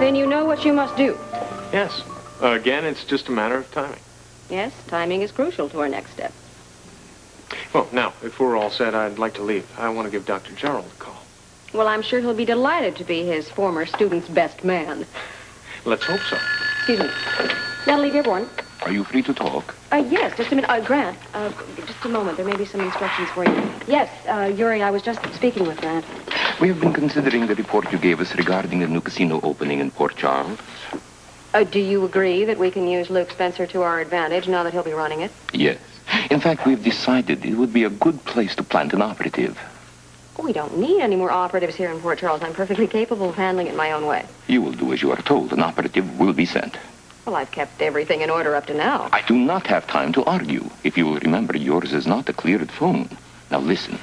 Then you know what you must do. Yes. Again, it's just a matter of timing. Yes, timing is crucial to our next step. Well, now, if we're all set, I'd like to leave. I want to give Dr. Gerald a call. Well, I'm sure he'll be delighted to be his former student's best man. Let's hope so. Excuse me. Natalie Dearborn. Are you free to talk? Yes, just a minute. Grant, just a moment. There may be some instructions for you. Yes, Yuri, I was just speaking with Grant. We have been considering the report you gave us regarding the new casino opening in Port Charles. Do you agree that we can use Luke Spencer to our advantage now that he'll be running it? Yes. In fact, we've decided it would be a good place to plant an operative. We don't need any more operatives here in Port Charles. I'm perfectly capable of handling it my own way. You will do as you are told. An operative will be sent. Well, I've kept everything in order up to now. I do not have time to argue. If you will remember, yours is not a cleared phone. Now listen.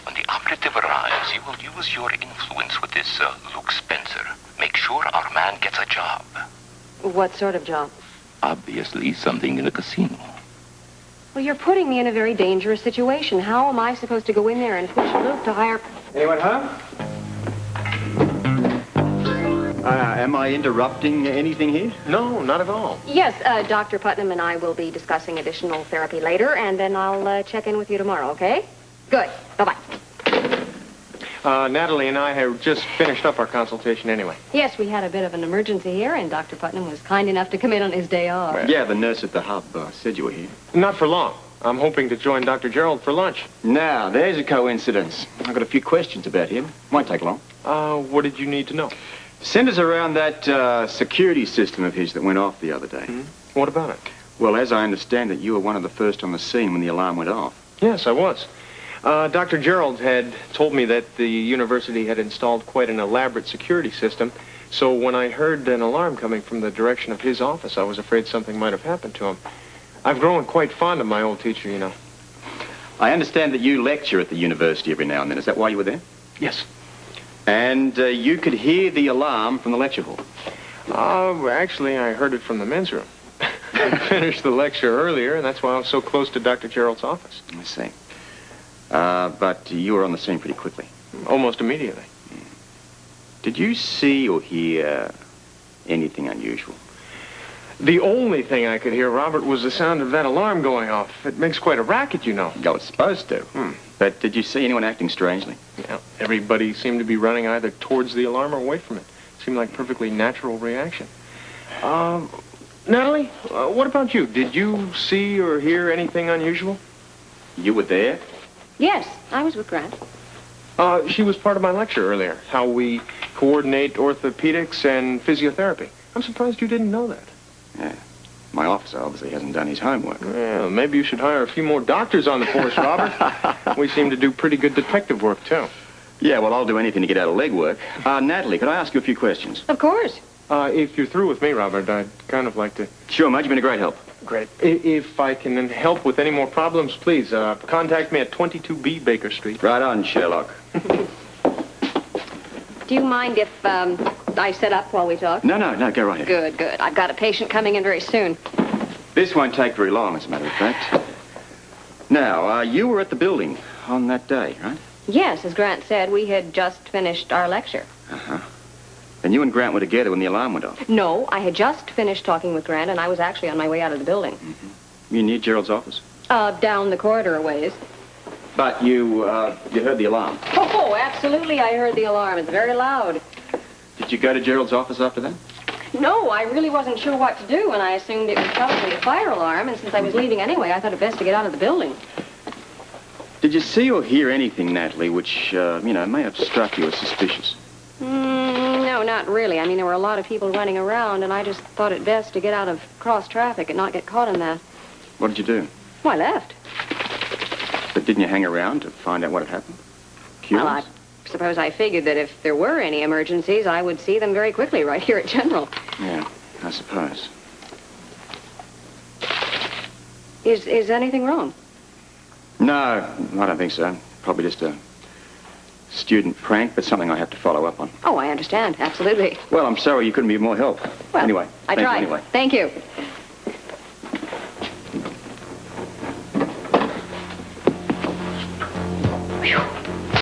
When the operative arrives, you will use your influence with this Luke Spencer. Make sure our man gets a job. What sort of job? Obviously, something in a casino. Well, you're putting me in a very dangerous situation. How am I supposed to go in there and push Luke to hire... Anyone home? Am I interrupting anything here? No, not at all. Yes, Dr. Putnam and I will be discussing additional therapy later, and then I'll check in with you tomorrow, okay? Good. Bye-bye. Natalie and I have just finished up our consultation anyway. Yes, we had a bit of an emergency here, and Dr. Putnam was kind enough to come in on his day off. Well, yeah, the nurse at the hub said you were here. Not for long. I'm hoping to join Dr. Gerald for lunch. Now, there's a coincidence. I've got a few questions about him. Won't take long. What did you need to know? Send us around that security system of his that went off the other day. Mm-hmm. What about it? Well, as I understand it, you were one of the first on the scene when the alarm went off. Yes, I was. Dr. Gerald had told me that the university had installed quite an elaborate security system, so when I heard an alarm coming from the direction of his office, I was afraid something might have happened to him. I've grown quite fond of my old teacher, you know. I understand that you lecture at the university every now and then. Is that why you were there? Yes. And you could hear the alarm from the lecture hall? Actually, I heard it from the men's room. I finished the lecture earlier, and that's why I was so close to Dr. Gerald's office. I see. But you were on the scene pretty quickly. Almost immediately. Did you see or hear anything unusual? The only thing I could hear, Robert, was the sound of that alarm going off. It makes quite a racket, you know. Oh, it's supposed to. But did you see anyone acting strangely? Yeah, everybody seemed to be running either towards the alarm or away from it. It seemed like a perfectly natural reaction. Natalie, what about you? Did you see or hear anything unusual? You were there? Yes, I was with Grant. She was part of my lecture earlier, how we coordinate orthopedics and physiotherapy. I'm surprised you didn't know that. Yeah. My officer obviously hasn't done his homework. Well, maybe you should hire a few more doctors on the force, Robert. We seem to do pretty good detective work, too. Yeah, well, I'll do anything to get out of legwork. Natalie, could I ask you a few questions? Of course. If you're through with me, Robert, I'd kind of like to... Sure, mate. You've been a great help. Great. If I can help with any more problems, please, contact me at 22B Baker Street. Right on, Sherlock. Do you mind if I set up while we talk? No, go right ahead. Good, good. I've got a patient coming in very soon. This won't take very long, as a matter of fact. Now, you were at the building on that day, right? Yes, as Grant said, we had just finished our lecture. Uh-huh. And you and Grant were together when the alarm went off? No, I had just finished talking with Grant, and I was actually on my way out of the building. Mm-hmm. You near Gerald's office? Down the corridor a ways. But you heard the alarm? Oh, absolutely, I heard the alarm. It's very loud. Did you go to Gerald's office after that? No, I really wasn't sure what to do, and I assumed it was probably a fire alarm, and since I was leaving anyway, I thought it best to get out of the building. Did you see or hear anything, Natalie, which, may have struck you as suspicious? No, not really. I mean, there were a lot of people running around, and I just thought it best to get out of cross traffic and not get caught in that. What did you do? Well, I left. But didn't you hang around to find out what had happened? Curious? Well, I suppose I figured that if there were any emergencies, I would see them very quickly right here at General. Yeah, I suppose. Is anything wrong? No, I don't think so. Probably just a student prank, but something I have to follow up on. Oh, I understand. Absolutely. Well, I'm sorry you couldn't be of more help. Well, anyway, I tried. Anyway. Thank you.